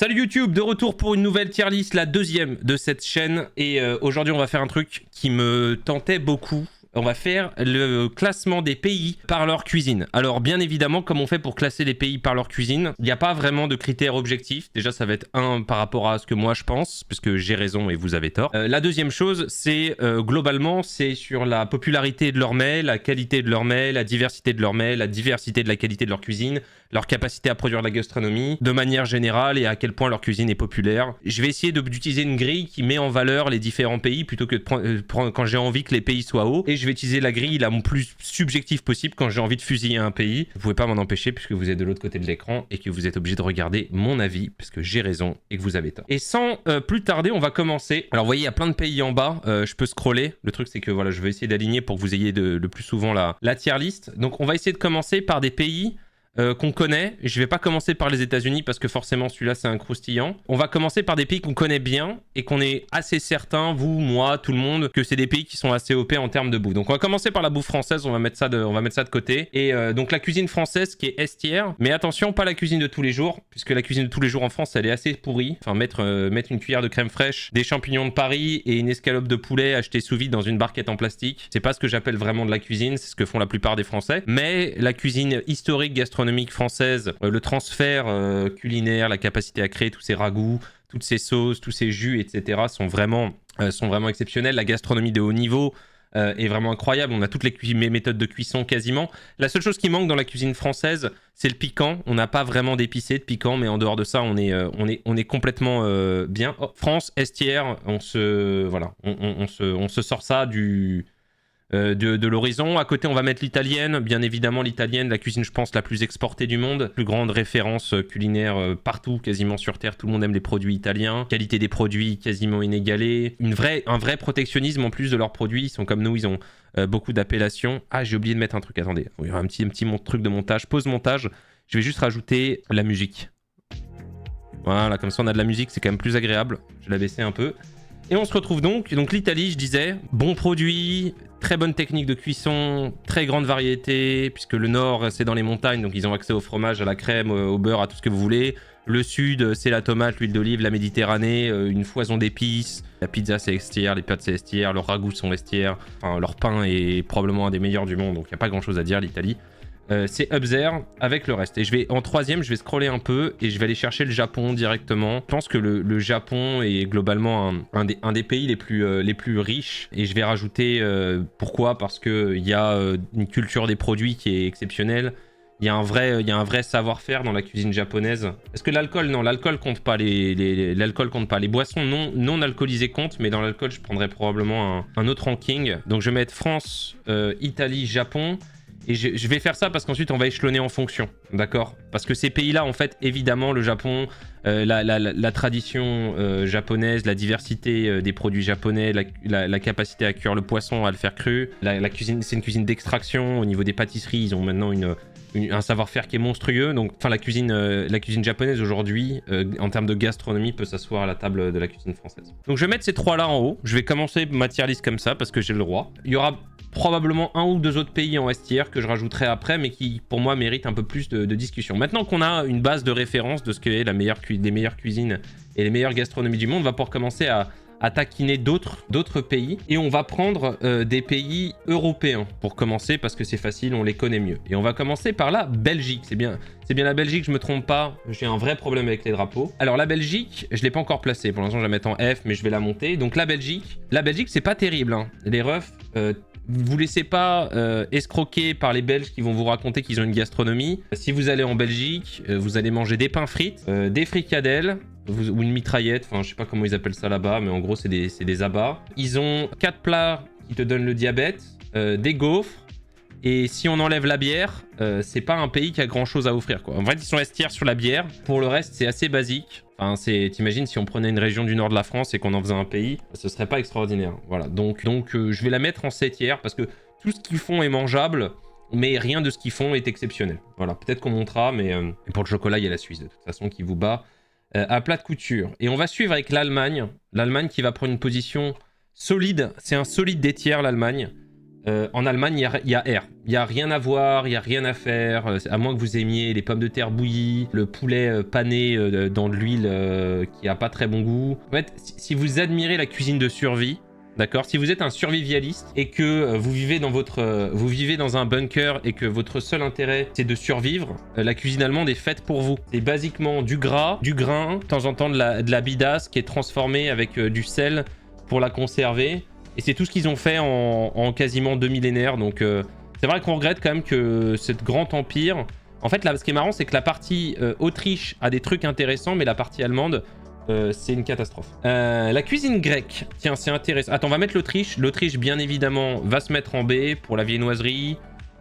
Salut YouTube, de retour pour une nouvelle tier list, la deuxième de cette chaîne. Et aujourd'hui, on va faire un truc qui me tentait beaucoup. On va faire le classement des pays par leur cuisine. Alors bien évidemment, comme on fait pour classer les pays par leur cuisine, il n'y a pas vraiment de critères objectifs. Déjà, ça va être un par rapport à ce que moi je pense, parce que j'ai raison et vous avez tort. La deuxième chose, c'est globalement, c'est sur la popularité de leur mets, la qualité de leur mets, la diversité de leur mets, la diversité de la qualité de leur cuisine, leur capacité à produire de la gastronomie, de manière générale, et à quel point leur cuisine est populaire. Je vais essayer d'utiliser une grille qui met en valeur les différents pays, plutôt que de prendre quand j'ai envie que les pays soient hauts. Et je vais utiliser la grille la plus subjective possible quand j'ai envie de fusiller un pays. Vous pouvez pas m'en empêcher puisque vous êtes de l'autre côté de l'écran et que vous êtes obligé de regarder mon avis, parce que j'ai raison et que vous avez tort. Et sans plus tarder, on va commencer. Alors vous voyez, il y a plein de pays en bas, je peux scroller. Le truc c'est que voilà, je vais essayer d'aligner pour que vous ayez le plus souvent la tier list. Donc on va essayer de commencer par des pays qu'on connaît. Je vais pas commencer par les États-Unis parce que forcément celui-là c'est un croustillant. On va commencer par des pays qu'on connaît bien et qu'on est assez certain, vous, moi, tout le monde, que c'est des pays qui sont assez OP en termes de bouffe. Donc on va commencer par la bouffe française, on va mettre ça de côté. Et donc la cuisine française qui est S tier, mais attention, pas la cuisine de tous les jours, puisque la cuisine de tous les jours en France elle est assez pourrie. Enfin mettre une cuillère de crème fraîche, des champignons de Paris et une escalope de poulet achetée sous vide dans une barquette en plastique, c'est pas ce que j'appelle vraiment de la cuisine, c'est ce que font la plupart des Français. Mais la cuisine historique gastronomique française, le transfert culinaire, la capacité à créer tous ces ragoûts, toutes ces sauces, tous ces jus, etc. sont vraiment exceptionnels. La gastronomie de haut niveau est vraiment incroyable. On a toutes les méthodes de cuisson quasiment. La seule chose qui manque dans la cuisine française, c'est le piquant. On n'a pas vraiment d'épicé, de piquant, mais en dehors de ça, on est complètement bien. Oh, France, S tier, on se sort ça de l'horizon. À côté, on va mettre l'italienne. Bien évidemment, l'italienne, la cuisine, je pense, la plus exportée du monde. Plus grande référence culinaire partout, quasiment sur Terre. Tout le monde aime les produits italiens. Qualité des produits quasiment inégalée. Un vrai protectionnisme en plus de leurs produits. Ils sont comme nous, ils ont beaucoup d'appellations. Ah, j'ai oublié de mettre un truc, attendez. Il y aura un petit truc de montage. Pause montage. Je vais juste rajouter la musique. Voilà, comme ça on a de la musique, c'est quand même plus agréable. Je vais la baisser un peu. Et on se retrouve donc l'Italie, je disais, bon produit, très bonne technique de cuisson, très grande variété, puisque le nord c'est dans les montagnes, donc ils ont accès au fromage, à la crème, au beurre, à tout ce que vous voulez. Le sud c'est la tomate, l'huile d'olive, la Méditerranée, une foison d'épices. La pizza c'est S tier, les pâtes c'est S tier, leurs ragoûts sont S tier, enfin leur pain est probablement un des meilleurs du monde, donc il n'y a pas grand chose à dire l'Italie. C'est up there avec le reste. Et en troisième, je vais scroller un peu et je vais aller chercher le Japon directement. Je pense que le Japon est globalement un des pays les plus riches. Et je vais rajouter pourquoi, parce qu'il y a une culture des produits qui est exceptionnelle. Il y a un vrai savoir-faire dans la cuisine japonaise. Est-ce que l'alcool? Non, l'alcool compte pas. L'alcool compte pas. Les boissons non alcoolisées comptent, mais dans l'alcool, je prendrais probablement un autre ranking. Donc je vais mettre France, Italie, Japon. Et je vais faire ça parce qu'ensuite on va échelonner en fonction, d'accord? Parce que ces pays-là, en fait, évidemment, le Japon, la tradition japonaise, la diversité des produits japonais, la capacité à cuire le poisson, à le faire cru, la cuisine, c'est une cuisine d'extraction. Au niveau des pâtisseries, ils ont maintenant un savoir-faire qui est monstrueux. Donc, enfin, la cuisine japonaise aujourd'hui, en termes de gastronomie, peut s'asseoir à la table de la cuisine française. Donc, je vais mettre ces trois-là en haut. Je vais commencer ma tier list comme ça parce que j'ai le droit. Il y aura probablement un ou deux autres pays en S tier que je rajouterai après, mais qui pour moi méritent un peu plus de discussion. Maintenant qu'on a une base de référence de ce qu'est des meilleures cuisines et les meilleures gastronomies du monde, on va pouvoir commencer à taquiner d'autres pays, et on va prendre des pays européens pour commencer parce que c'est facile, on les connaît mieux. Et on va commencer par la Belgique. C'est bien la Belgique, je me trompe pas, j'ai un vrai problème avec les drapeaux. Alors la Belgique, je l'ai pas encore placée, pour l'instant je vais la mettre en F, mais je vais la monter. Donc la Belgique c'est pas terrible, hein. Les refs, vous laissez pas escroquer par les Belges qui vont vous raconter qu'ils ont une gastronomie. Si vous allez en Belgique, vous allez manger des pains frites, des fricadelles, ou une mitraillette, enfin je sais pas comment ils appellent ça là-bas, mais en gros c'est des abats. Ils ont 4 plats qui te donnent le diabète, des gaufres, et si on enlève la bière, c'est pas un pays qui a grand chose à offrir, quoi. En fait ils sont S tier sur la bière, pour le reste c'est assez basique. Enfin, t'imagines si on prenait une région du nord de la France et qu'on en faisait un pays, ce serait pas extraordinaire. Voilà, donc je vais la mettre en 7 tiers parce que tout ce qu'ils font est mangeable, mais rien de ce qu'ils font est exceptionnel. Voilà, peut-être qu'on montera, mais pour le chocolat, il y a la Suisse de toute façon qui vous bat à plat de couture. Et on va suivre avec l'Allemagne. L'Allemagne qui va prendre une position solide. C'est un solide des tiers, l'Allemagne. En Allemagne, il y a R. Il n'y a rien à voir, il n'y a rien à faire, à moins que vous aimiez les pommes de terre bouillies, le poulet pané dans de l'huile qui n'a pas très bon goût. En fait, si vous admirez la cuisine de survie, d'accord, si vous êtes un survivaliste et que vous vivez dans un bunker et que votre seul intérêt c'est de survivre, la cuisine allemande est faite pour vous. C'est basiquement du gras, du grain, de temps en temps de la bidasse qui est transformée avec du sel pour la conserver. Et c'est tout ce qu'ils ont fait en quasiment 2 millénaires. Donc c'est vrai qu'on regrette quand même que ce grand empire... En fait, là, ce qui est marrant, c'est que la partie Autriche a des trucs intéressants, mais la partie allemande, c'est une catastrophe. La cuisine grecque, tiens, c'est intéressant. Attends, on va mettre l'Autriche. L'Autriche, bien évidemment, va se mettre en B pour la viennoiserie.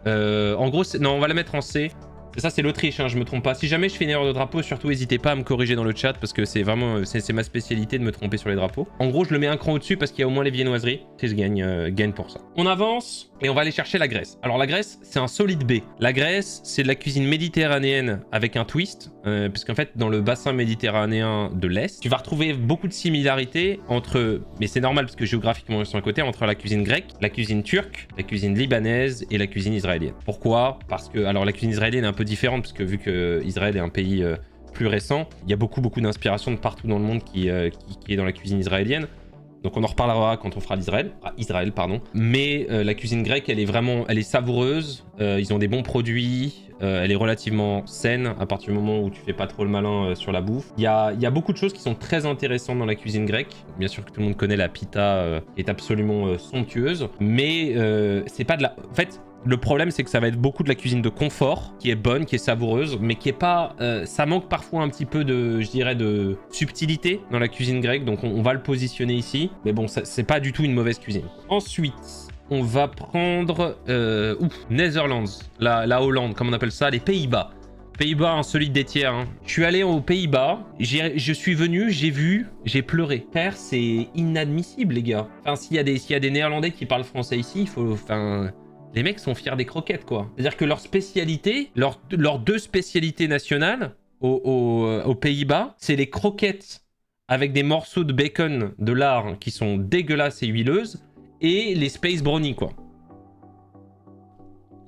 En gros, non, on va la mettre en C. Ça, c'est l'Autriche, hein, je me trompe pas. Si jamais je fais une erreur de drapeau, surtout n'hésitez pas à me corriger dans le chat parce que c'est vraiment c'est ma spécialité de me tromper sur les drapeaux. En gros, je le mets un cran au-dessus parce qu'il y a au moins les viennoiseries. Chris gagne pour ça. On avance et on va aller chercher la Grèce. Alors la Grèce, c'est un solide B. La Grèce, c'est de la cuisine méditerranéenne avec un twist, puisqu'en fait, dans le bassin méditerranéen de l'Est, tu vas retrouver beaucoup de similarités entre, mais c'est normal parce que géographiquement ils sont à côté, entre la cuisine grecque, la cuisine turque, la cuisine libanaise et la cuisine israélienne. Pourquoi? Parce que, alors la cuisine israélienne est un peu différente parce que vu que Israël est un pays plus récent, il y a beaucoup d'inspiration de partout dans le monde qui est dans la cuisine israélienne. Donc on en reparlera quand on fera Israël, pardon. Mais la cuisine grecque, elle est savoureuse, ils ont des bons produits, elle est relativement saine à partir du moment où tu fais pas trop le malin sur la bouffe. Il y a beaucoup de choses qui sont très intéressantes dans la cuisine grecque. Bien sûr que tout le monde connaît la pita, qui est absolument somptueuse, mais c'est pas de la... En fait, le problème, c'est que ça va être beaucoup de la cuisine de confort, qui est bonne, qui est savoureuse, mais qui est pas... ça manque parfois un petit peu de, je dirais, de subtilité dans la cuisine grecque, donc on va le positionner ici. Mais bon, c'est pas du tout une mauvaise cuisine. Ensuite, on va prendre... Netherlands, la Hollande, comme on appelle ça, les Pays-Bas. Pays-Bas, un solide des tiers. Hein. Je suis allé aux Pays-Bas, je suis venu, j'ai vu, j'ai pleuré. Frère, c'est inadmissible, les gars. Enfin, s'il y a des Néerlandais qui parlent français ici, il faut... Enfin... Les mecs sont fiers des croquettes, quoi. C'est-à-dire que leur spécialité, leurs deux spécialités nationales aux Pays-Bas, c'est les croquettes avec des morceaux de bacon de lard qui sont dégueulasses et huileuses et les space brownies, quoi.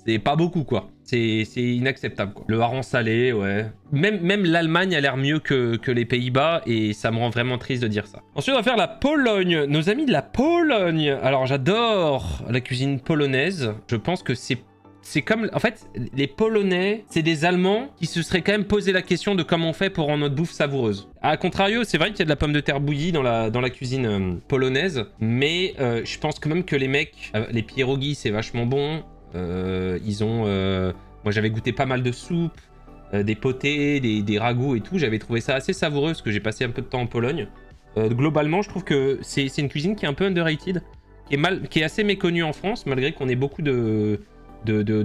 C'est pas beaucoup, quoi. C'est inacceptable, quoi. Le hareng salé, ouais. Même l'Allemagne a l'air mieux que les Pays-Bas et ça me rend vraiment triste de dire ça. Ensuite, on va faire la Pologne. Nos amis de la Pologne. Alors, j'adore la cuisine polonaise. Je pense que c'est comme... En fait, les Polonais, c'est des Allemands qui se seraient quand même posé la question de comment on fait pour rendre notre bouffe savoureuse. A contrario, c'est vrai qu'il y a de la pomme de terre bouillie dans la cuisine polonaise, mais je pense quand même que les mecs... les pierogi, c'est vachement bon. Ils ont... moi, j'avais goûté pas mal de soupes, des potés, des ragoûts et tout. J'avais trouvé ça assez savoureux parce que j'ai passé un peu de temps en Pologne. Globalement, je trouve que c'est une cuisine qui est un peu underrated, qui est assez méconnue en France, malgré qu'on ait beaucoup de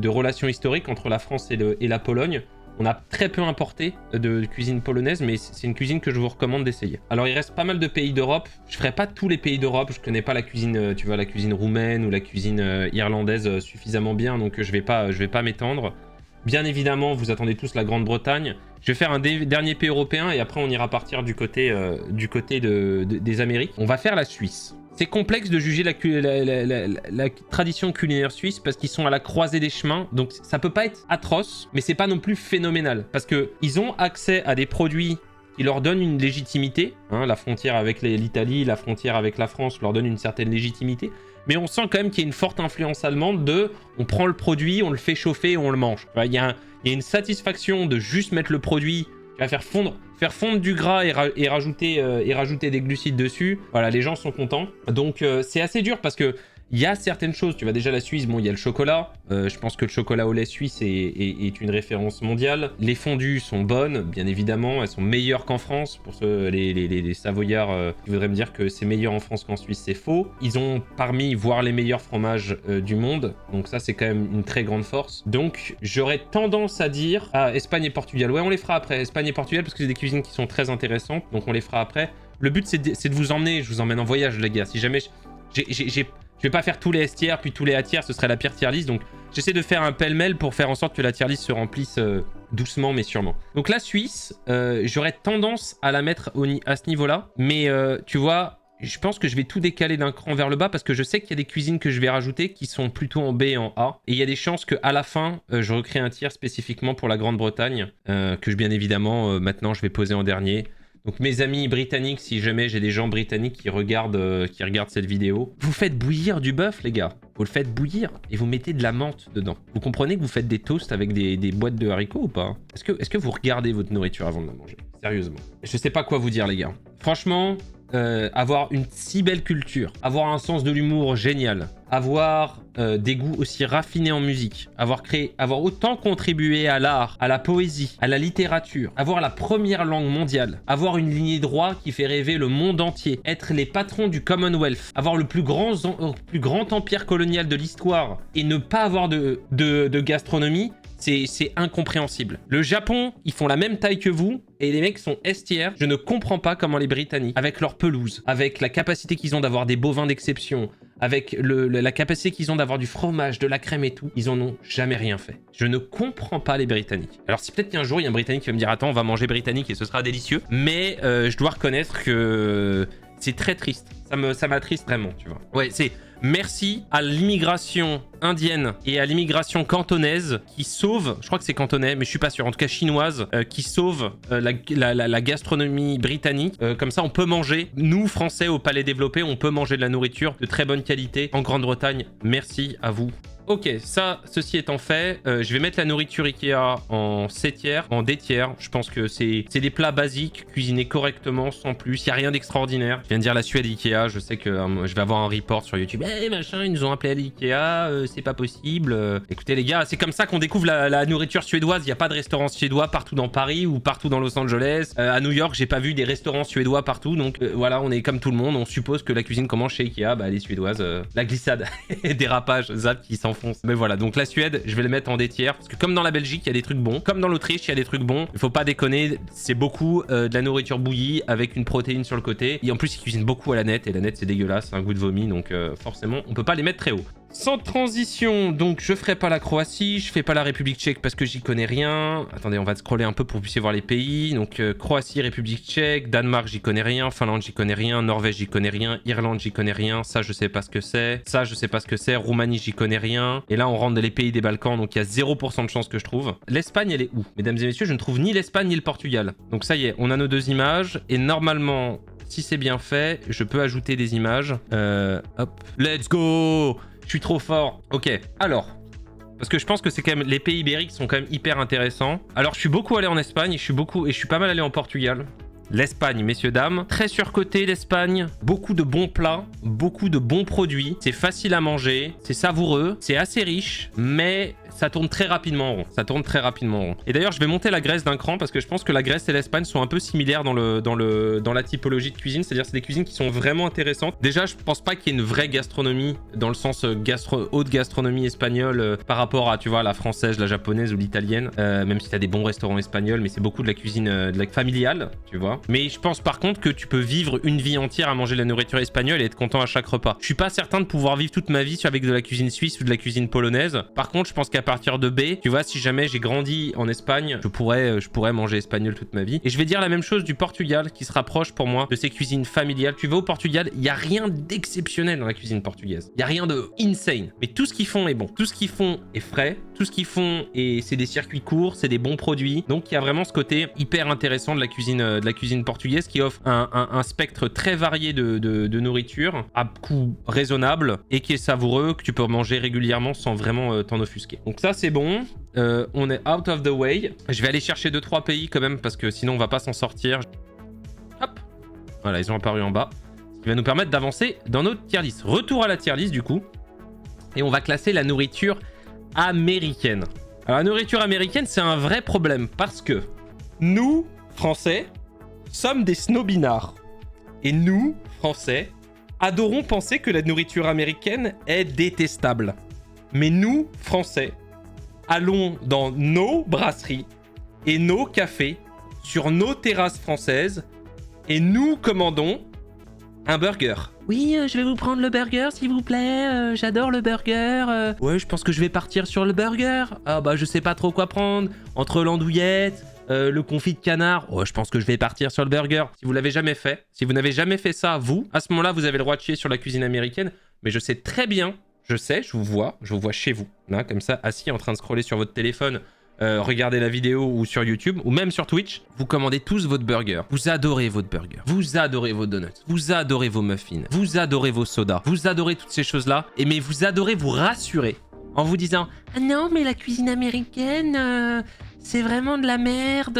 relations historiques entre la France et la Pologne. On a très peu importé de cuisine polonaise, mais c'est une cuisine que je vous recommande d'essayer. Alors, il reste pas mal de pays d'Europe. Je ferai pas tous les pays d'Europe. Je connais pas la cuisine, tu vois, la cuisine roumaine ou la cuisine irlandaise suffisamment bien, donc je vais pas m'étendre. Bien évidemment, vous attendez tous la Grande-Bretagne. Je vais faire un dernier pays européen et après on ira partir du côté des Amériques. On va faire la Suisse. C'est complexe de juger la tradition culinaire suisse parce qu'ils sont à la croisée des chemins. Donc ça peut pas être atroce, mais c'est pas non plus phénoménal. Parce qu'ils ont accès à des produits qui leur donnent une légitimité. Hein, la frontière avec l'Italie, la frontière avec la France leur donne une certaine légitimité. Mais on sent quand même qu'il y a une forte influence allemande de on prend le produit, on le fait chauffer et on le mange. Il y a une satisfaction de juste mettre le produit, faire fondre du gras et rajouter des glucides dessus. Voilà, les gens sont contents. Donc c'est assez dur parce que il y a certaines choses. Tu vois, déjà la Suisse, bon, il y a le chocolat. Je pense que le chocolat au lait suisse est une référence mondiale. Les fondues sont bonnes, bien évidemment. Elles sont meilleures qu'en France. Pour les Savoyards qui voudraient me dire que c'est meilleur en France qu'en Suisse, c'est faux. Ils ont voire les meilleurs fromages du monde. Donc ça, c'est quand même une très grande force. Donc j'aurais tendance à dire... Ah, Espagne et Portugal. Ouais, on les fera après. Espagne et Portugal, parce que c'est des cuisines qui sont très intéressantes. Donc on les fera après. Le but, c'est de vous emmener. Je vous emmène en voyage, les gars. Si jamais... Je vais pas faire tous les S tiers puis tous les A tiers, ce serait la pire tier list. Donc j'essaie de faire un pêle-mêle pour faire en sorte que la tier list se remplisse doucement mais sûrement. Donc la Suisse, j'aurais tendance à la mettre à ce niveau-là. Mais tu vois, je pense que je vais tout décaler d'un cran vers le bas parce que je sais qu'il y a des cuisines que je vais rajouter qui sont plutôt en B et en A. Et il y a des chances qu'à la fin, je recrée un tiers spécifiquement pour la Grande-Bretagne, bien évidemment, maintenant, je vais poser en dernier. Donc mes amis britanniques, si jamais j'ai des gens britanniques qui regardent cette vidéo, vous faites bouillir du bœuf, les gars. Vous le faites bouillir et vous mettez de la menthe dedans. Vous comprenez que vous faites des toasts avec des boîtes de haricots ou pas? Est-ce que vous regardez votre nourriture avant de la manger? Sérieusement. Je sais pas quoi vous dire, les gars. Franchement, avoir une si belle culture, avoir un sens de l'humour génial, avoir des goûts aussi raffinés en musique, avoir autant contribué à l'art, à la poésie, à la littérature, avoir la première langue mondiale, avoir une lignée droite qui fait rêver le monde entier, être les patrons du Commonwealth, avoir le plus grand empire colonial de l'histoire et ne pas avoir de gastronomie, c'est incompréhensible. Le Japon, ils font la même taille que vous et les mecs sont estières. Je ne comprends pas comment les Britanniques, avec leur pelouse, avec la capacité qu'ils ont d'avoir des bovins d'exception, avec la capacité qu'ils ont d'avoir du fromage, de la crème et tout, ils en ont jamais rien fait. Je ne comprends pas les Britanniques. Alors si peut-être qu'un jour, il y a un Britannique qui va me dire « Attends, on va manger britannique et ce sera délicieux », mais je dois reconnaître que c'est très triste. Ça m'attriste vraiment, tu vois. Ouais, c'est... Merci à l'immigration indienne et à l'immigration cantonaise qui sauve, je crois que c'est cantonais, mais je suis pas sûr, en tout cas chinoise, qui sauve la gastronomie britannique. Comme ça, on peut manger, nous, Français, au Palais Développé, on peut manger de la nourriture de très bonne qualité en Grande-Bretagne. Merci à vous. Ok, ceci étant fait, je vais mettre la nourriture Ikea en C tiers, en D tiers. Je pense que c'est des plats basiques, cuisinés correctement, sans plus. Il n'y a rien d'extraordinaire. Je viens de dire la Suède Ikea, je sais que je vais avoir un report sur YouTube. Eh machin, ils nous ont appelé à l'Ikea, c'est pas possible. Écoutez les gars, c'est comme ça qu'on découvre la nourriture suédoise. Il n'y a pas de restaurant suédois partout dans Paris ou partout dans Los Angeles. À New York, j'ai pas vu des restaurants suédois partout. Donc voilà, on est comme tout le monde. On suppose que la cuisine commence chez Ikea, bah elle est suédoise. La glissade, dérapage, zap qui s'enfonce. Mais voilà, donc la Suède, je vais le mettre en D tiers. Parce que comme dans la Belgique, il y a des trucs bons. Comme dans l'Autriche, il y a des trucs bons. Il faut pas déconner, c'est beaucoup de la nourriture bouillie avec une protéine sur le côté. Et en plus, ils cuisinent beaucoup à la nette. Et la nette, c'est dégueulasse, c'est un goût de vomi. Donc forcément, on peut pas les mettre très haut. Sans transition, donc je ferai pas la Croatie, je fais pas la République tchèque parce que j'y connais rien. Attendez, on va scroller un peu pour que vous puissiez voir les pays. Donc Croatie, République tchèque, Danemark, j'y connais rien, Finlande, j'y connais rien, Norvège, j'y connais rien, Irlande, j'y connais rien, ça je sais pas ce que c'est, ça je sais pas ce que c'est, Roumanie, j'y connais rien. Et là on rentre dans les pays des Balkans, donc il y a 0% de chance que je trouve. L'Espagne, elle est où? Mesdames et messieurs, je ne trouve ni l'Espagne ni le Portugal. Donc ça y est, on a nos deux images et normalement, si c'est bien fait, je peux ajouter des images. Hop, let's go! Je suis trop fort. Ok, alors, parce que je pense que c'est quand même les pays ibériques sont quand même hyper intéressants. Alors, je suis beaucoup allé en Espagne et je suis pas mal allé en Portugal. L'Espagne, messieurs, dames. Très surcoté, l'Espagne. Beaucoup de bons plats, beaucoup de bons produits. C'est facile à manger, c'est savoureux, c'est assez riche, mais ça tourne très rapidement en rond. Ça tourne très rapidement en rond. Et d'ailleurs, je vais monter la Grèce d'un cran parce que je pense que la Grèce et l'Espagne sont un peu similaires dans la typologie de cuisine. C'est-à-dire, c'est des cuisines qui sont vraiment intéressantes. Déjà, je pense pas qu'il y ait une vraie gastronomie dans le sens haute gastronomie espagnole par rapport à, tu vois, la française, la japonaise ou l'italienne. Même si t'as des bons restaurants espagnols, mais c'est beaucoup de la cuisine familiale, tu vois. Mais je pense par contre que tu peux vivre une vie entière à manger de la nourriture espagnole et être content à chaque repas. Je suis pas certain de pouvoir vivre toute ma vie avec de la cuisine suisse ou de la cuisine polonaise. Par contre, je pense qu'à partir de B, tu vois, si jamais j'ai grandi en Espagne, je pourrais manger espagnol toute ma vie. Et je vais dire la même chose du Portugal, qui se rapproche pour moi de ces cuisines familiales. Tu vas au Portugal, il y a rien d'exceptionnel dans la cuisine portugaise. Il y a rien de insane. Mais tout ce qu'ils font est bon. Tout ce qu'ils font est frais. Tout ce qu'ils font c'est des circuits courts, c'est des bons produits. Donc il y a vraiment ce côté hyper intéressant de la cuisine portugaise qui offre un spectre très varié de nourriture à coût raisonnable et qui est savoureux, que tu peux manger régulièrement sans vraiment t'en offusquer. Donc ça c'est bon. On est out of the way. Je vais aller chercher 2-3 pays quand même parce que sinon on va pas s'en sortir. Hop. Voilà, ils ont apparu en bas. Ce qui va nous permettre d'avancer dans notre tier list. Retour à la tier list du coup. Et on va classer la nourriture américaine. Alors la nourriture américaine, c'est un vrai problème parce que nous, Français, sommes des snobinards. Et nous, Français, adorons penser que la nourriture américaine est détestable. Mais nous, Français, allons dans nos brasseries et nos cafés, sur nos terrasses françaises, et nous commandons un burger. Oui, je vais vous prendre le burger, s'il vous plaît. J'adore le burger. Ouais, je pense que je vais partir sur le burger. Ah bah, je sais pas trop quoi prendre. Entre l'andouillette, le confit de canard, oh, je pense que je vais partir sur le burger. Si vous l'avez jamais fait, si vous n'avez jamais fait ça, vous, à ce moment-là, vous avez le droit de chier sur la cuisine américaine. Mais je sais très bien, je vous vois chez vous, là, comme ça, assis en train de scroller sur votre téléphone, regardez la vidéo ou sur YouTube, ou même sur Twitch, vous commandez tous votre burger. Vous adorez votre burger. Vous adorez vos donuts. Vous adorez vos muffins. Vous adorez vos sodas. Vous adorez toutes ces choses-là. Mais vous adorez vous rassurer en vous disant « Ah non, mais la cuisine américaine, c'est vraiment de la merde.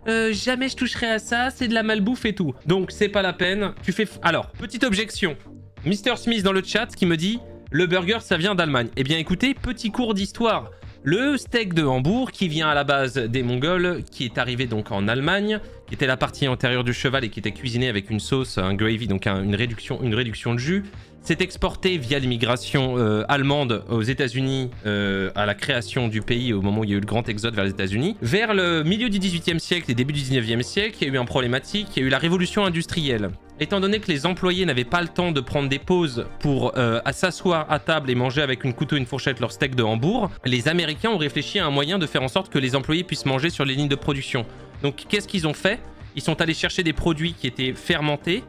Jamais je toucherai à ça. C'est de la malbouffe et tout. Donc, c'est pas la peine. Tu fais... » Alors, petite objection. Mr. Smith dans le chat qui me dit « Le burger, ça vient d'Allemagne. » Eh bien, écoutez, petit cours d'histoire. Le steak de Hambourg, qui vient à la base des Mongols, qui est arrivé donc en Allemagne, qui était la partie antérieure du cheval et qui était cuisiné avec une sauce, un gravy, donc une réduction de jus, s'est exporté via l'immigration allemande aux États-Unis à la création du pays au moment où il y a eu le grand exode vers les États-Unis. Vers le milieu du XVIIIe siècle et début du XIXe siècle, il y a eu un problématique, il y a eu la révolution industrielle. Étant donné que les employés n'avaient pas le temps de prendre des pauses pour s'asseoir à table et manger avec une couteau et une fourchette leur steak de Hambourg, les Américains ont réfléchi à un moyen de faire en sorte que les employés puissent manger sur les lignes de production. Donc qu'est-ce qu'ils ont fait? Ils sont allés chercher des produits qui étaient fermentés,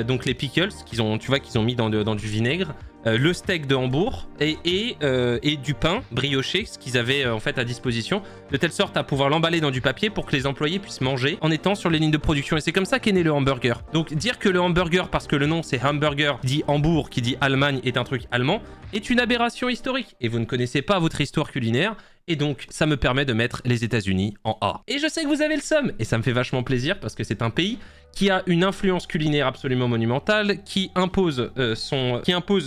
donc les pickles, qu'ils ont mis dans du vinaigre, le steak de Hambourg et du pain brioché, ce qu'ils avaient en fait à disposition, de telle sorte à pouvoir l'emballer dans du papier pour que les employés puissent manger en étant sur les lignes de production. Et c'est comme ça qu'est né le hamburger. Donc dire que le hamburger, parce que le nom c'est hamburger, dit Hambourg, qui dit Allemagne, est un truc allemand, est une aberration historique. Et vous ne connaissez pas votre histoire culinaire. Et donc, ça me permet de mettre les États-Unis en A. Et je sais que vous avez le seum. Et ça me fait vachement plaisir parce que c'est un pays qui a une influence culinaire absolument monumentale, qui impose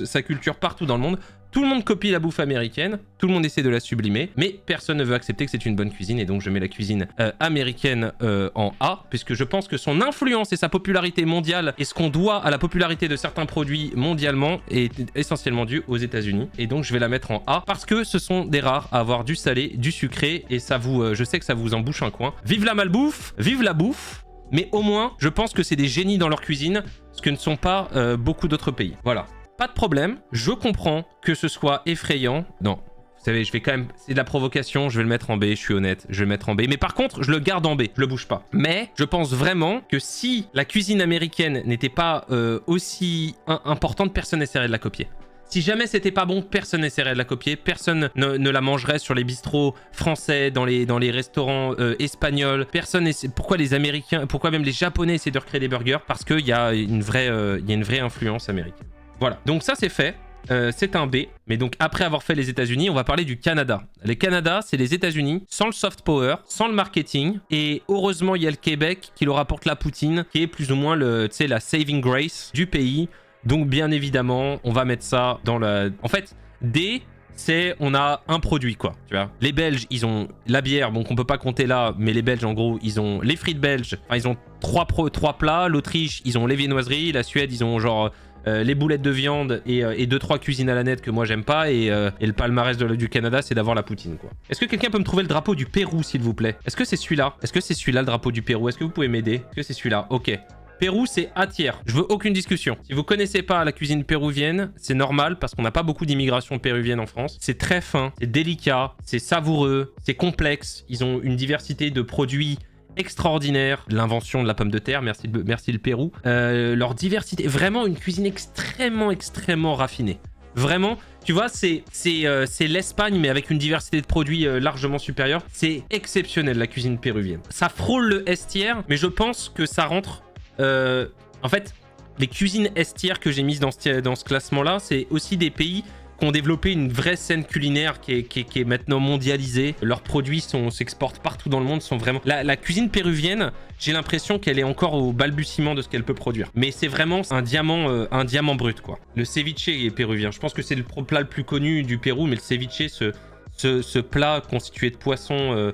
sa culture partout dans le monde. Tout le monde copie la bouffe américaine, tout le monde essaie de la sublimer, mais personne ne veut accepter que c'est une bonne cuisine, et donc je mets la cuisine américaine en A, puisque je pense que son influence et sa popularité mondiale, et ce qu'on doit à la popularité de certains produits mondialement, est essentiellement dû aux États-Unis, et donc je vais la mettre en A, parce que ce sont des rares à avoir du salé, du sucré, et ça vous, je sais que ça vous en bouche un coin. Vive la malbouffe, vive la bouffe, mais au moins, je pense que c'est des génies dans leur cuisine, ce que ne sont pas beaucoup d'autres pays. Voilà. Pas de problème, je comprends que ce soit effrayant. Non, vous savez, je vais quand même... C'est de la provocation, je vais le mettre en B, je suis honnête, je vais le mettre en B. Mais par contre, je le garde en B, je le bouge pas. Mais je pense vraiment que si la cuisine américaine n'était pas aussi importante, personne n'essaierait de la copier. Si jamais c'était pas bon, personne n'essaierait de la copier, personne ne la mangerait sur les bistrots français, dans les restaurants espagnols. Pourquoi les Américains, pourquoi même les Japonais essaient de recréer des burgers? Parce qu'il y a une vraie influence américaine. Voilà, donc ça c'est fait, c'est un B. Mais donc après avoir fait les États-Unis, on va parler du Canada. Le Canada, c'est les États-Unis sans le soft power, sans le marketing. Et heureusement, il y a le Québec qui leur apporte la poutine, qui est plus ou moins la saving grace du pays. Donc bien évidemment, on va mettre ça dans la... En fait, D, c'est on a un produit quoi, tu vois. Les Belges, ils ont la bière, bon qu'on peut pas compter là, mais les Belges en gros, ils ont les frites belges, enfin ils ont trois plats. L'Autriche, ils ont les viennoiseries. La Suède, ils ont genre... les boulettes de viande et 2-3 cuisines à la nette que moi j'aime pas, et le palmarès du Canada, c'est d'avoir la poutine quoi. Est-ce que quelqu'un peut me trouver le drapeau du Pérou s'il vous plaît? Est-ce que c'est celui-là? Est-ce que c'est celui-là le drapeau du Pérou? Est-ce que vous pouvez m'aider? Est-ce que c'est celui-là? Ok. Pérou, c'est A tiers. Je veux aucune discussion. Si vous connaissez pas la cuisine péruvienne, c'est normal parce qu'on n'a pas beaucoup d'immigration péruvienne en France. C'est très fin, c'est délicat, c'est savoureux, c'est complexe. Ils ont une diversité de produits extraordinaire, l'invention de la pomme de terre, merci le Pérou. Leur diversité, vraiment une cuisine extrêmement raffinée. Vraiment, tu vois, c'est l'Espagne, mais avec une diversité de produits largement supérieure. C'est exceptionnel, la cuisine péruvienne. Ça frôle le S tier, mais je pense que ça rentre... en fait, les cuisines S tier que j'ai mises dans ce classement-là, c'est aussi des pays qui ont développé une vraie scène culinaire qui est maintenant mondialisée. Leurs produits s'exportent partout dans le monde, sont vraiment... La cuisine péruvienne, j'ai l'impression qu'elle est encore au balbutiement de ce qu'elle peut produire. Mais c'est vraiment un diamant brut, quoi. Le ceviche est péruvien. Je pense que c'est le plat le plus connu du Pérou, mais le ceviche, ce plat constitué de poissons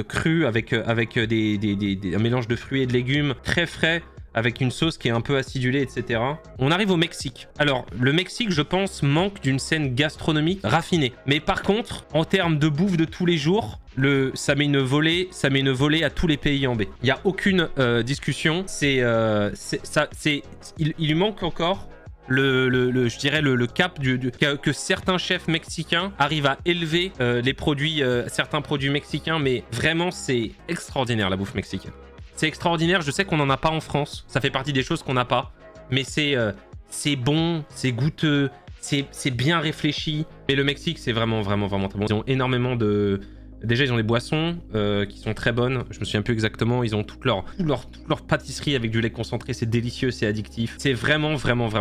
crus avec un mélange de fruits et de légumes très frais, avec une sauce qui est un peu acidulée, etc. On arrive au Mexique. Alors, le Mexique, je pense, manque d'une scène gastronomique raffinée. Mais par contre, en termes de bouffe de tous les jours, ça met une volée à tous les pays en B. Il n'y a aucune discussion. Il lui manque encore je dirais le cap que certains chefs mexicains arrivent à élever les produits, certains produits mexicains, mais vraiment c'est extraordinaire la bouffe mexicaine. C'est extraordinaire, je sais qu'on n'en a pas en France, ça fait partie des choses qu'on n'a pas, mais c'est bon, c'est goûteux, c'est bien réfléchi. Et le Mexique, c'est vraiment très bon. Ils ont énormément de... Déjà, ils ont des boissons qui sont très bonnes. Je me souviens plus exactement. Ils ont toute leur pâtisserie avec du lait concentré. C'est délicieux, c'est addictif. C'est vraiment très bon.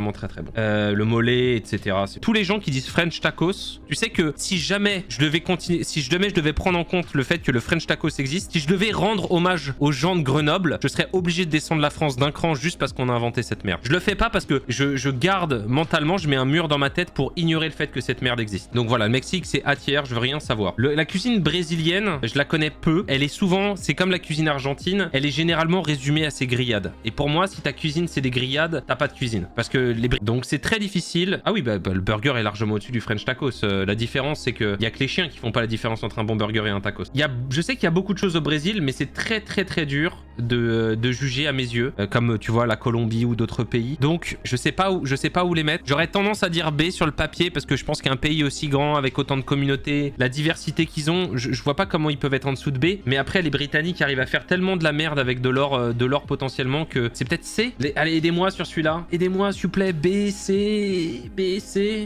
Le mollet, etc. Tous les gens qui disent French tacos, tu sais que si jamais je devais continuer, si jamais je devais prendre en compte le fait que le French tacos existe, si je devais rendre hommage aux gens de Grenoble, je serais obligé de descendre la France d'un cran juste parce qu'on a inventé cette merde. Je le fais pas parce que je garde mentalement, je mets un mur dans ma tête pour ignorer le fait que cette merde existe. Donc voilà, le Mexique, c'est à tiers, je veux rien savoir. La cuisine brésilienne, je la connais peu. Elle est souvent, c'est comme la cuisine argentine, elle est généralement résumée à ses grillades. Et pour moi, si ta cuisine c'est des grillades, t'as pas de cuisine. Parce que donc c'est très difficile. Ah oui, bah, le burger est largement au-dessus du French tacos. La différence, c'est qu'il y a que les chiens qui font pas la différence entre un bon burger et un tacos. Je sais qu'il y a beaucoup de choses au Brésil, mais c'est très dur de juger à mes yeux, comme tu vois la Colombie ou d'autres pays. Donc je sais pas où les mettre. J'aurais tendance à dire B sur le papier parce que je pense qu'un pays aussi grand avec autant de communautés, la diversité qu'ils ont, je vois pas comment ils peuvent être en dessous de B. Mais après les Britanniques arrivent à faire tellement de la merde avec de l'or potentiellement que c'est peut-être C. Allez, aidez-moi sur celui-là. Aidez-moi s'il vous plaît. B, C,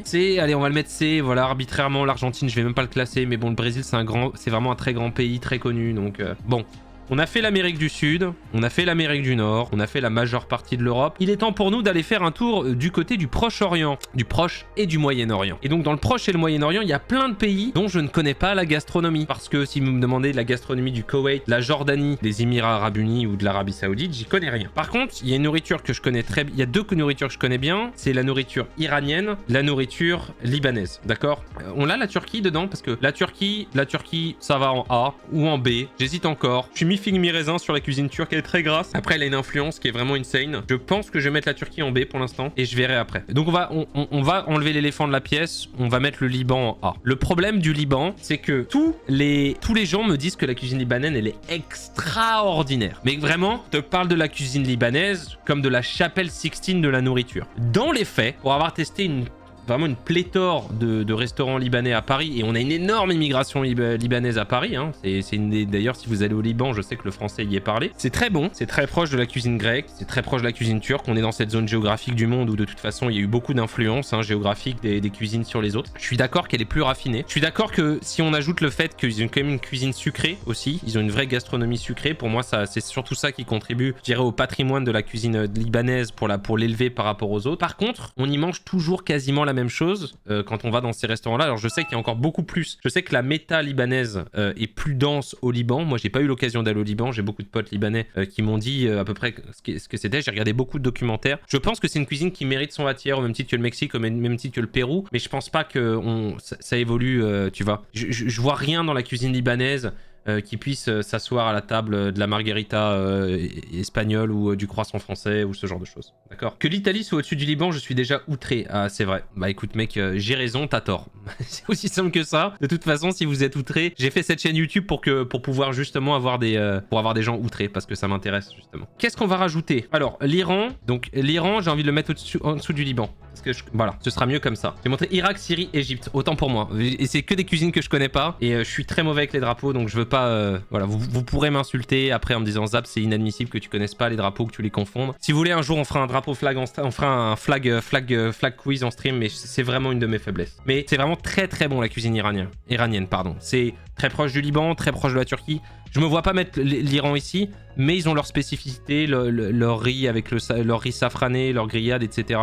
C. Allez, on va le mettre C. Voilà, arbitrairement l'Argentine, je vais même pas le classer, mais bon, le Brésil c'est vraiment un très grand pays, très connu, donc bon. On a fait l'Amérique du Sud, on a fait l'Amérique du Nord, on a fait la majeure partie de l'Europe. Il est temps pour nous d'aller faire un tour du côté du Proche-Orient, du Proche et du Moyen-Orient. Et donc dans le Proche et le Moyen-Orient, il y a plein de pays dont je ne connais pas la gastronomie. Parce que si vous me demandez de la gastronomie du Koweït, la Jordanie, des Émirats Arabes Unis ou de l'Arabie Saoudite, j'y connais rien. Par contre, il y a une nourriture que je connais très bien, il y a deux nourritures que je connais bien, c'est la nourriture iranienne, la nourriture libanaise, d'accord? On a la Turquie dedans parce que la Turquie, ça va en A ou en B, j'hésite encore. Je suis mi-figue mi-raisin sur la cuisine turque, elle est très grasse. Après, elle a une influence qui est vraiment insane. Je pense que je vais mettre la Turquie en B pour l'instant et je verrai après. Donc on va enlever l'éléphant de la pièce, on va mettre le Liban en A. Le problème du Liban, c'est que tous les gens me disent que la cuisine libanaise, elle est extraordinaire. Mais vraiment, je te parle de la cuisine libanaise comme de la chapelle Sixtine de la nourriture. Dans les faits, pour avoir testé vraiment une pléthore de restaurants libanais à Paris, et on a une énorme immigration libanaise à Paris, hein. D'ailleurs, si vous allez au Liban, je sais que le français y est parlé. C'est très bon, c'est très proche de la cuisine grecque, c'est très proche de la cuisine turque. On est dans cette zone géographique du monde où de toute façon il y a eu beaucoup d'influences géographiques des cuisines sur les autres. Je suis d'accord qu'elle est plus raffinée. Je suis d'accord que si on ajoute le fait qu'ils ont quand même une cuisine sucrée aussi, ils ont une vraie gastronomie sucrée, pour moi c'est surtout ça qui contribue, je dirais, au patrimoine de la cuisine libanaise pour l'élever par rapport aux autres. Par contre, on y mange toujours quasiment la même chose quand on va dans ces restaurants là. Alors je sais qu'il y a encore beaucoup plus, je sais que la méta libanaise est plus dense au Liban. Moi j'ai pas eu l'occasion d'aller au Liban, j'ai beaucoup de potes libanais qui m'ont dit à peu près ce que c'était. J'ai regardé beaucoup de documentaires, je pense que c'est une cuisine qui mérite son attire au même titre que le Mexique, au même titre que le Pérou, mais je pense pas que ça évolue, tu vois. Je vois rien dans la cuisine libanaise qui puisse s'asseoir à la table de la margarita espagnole ou du croissant français ou ce genre de choses. D'accord? Que l'Italie soit au-dessus du Liban, je suis déjà outré. Ah, c'est vrai. Bah écoute mec, j'ai raison, t'as tort. C'est aussi simple que ça. De toute façon, si vous êtes outré, j'ai fait cette chaîne YouTube pour pouvoir justement avoir des gens outrés, parce que ça m'intéresse justement. Qu'est-ce qu'on va rajouter? Alors, l'Iran. Donc l'Iran, j'ai envie de le mettre en dessous du Liban. Parce que voilà, ce sera mieux comme ça. J'ai montré Irak, Syrie, Égypte. Autant pour moi. Et c'est que des cuisines que je connais pas. Et je suis très mauvais avec les drapeaux, donc je veux pas... voilà, vous pourrez m'insulter après en me disant Zap, c'est inadmissible que tu connaisses pas les drapeaux, que tu les confondes. Si vous voulez, un jour on fera un drapeau flag, on fera un flag quiz en stream, mais c'est vraiment une de mes faiblesses. Mais c'est vraiment très bon la cuisine iranienne, pardon. C'est très proche du Liban, très proche de la Turquie. Je me vois pas mettre l'Iran ici, mais ils ont leur spécificité, leur riz avec leur riz safrané, leur grillade, etc.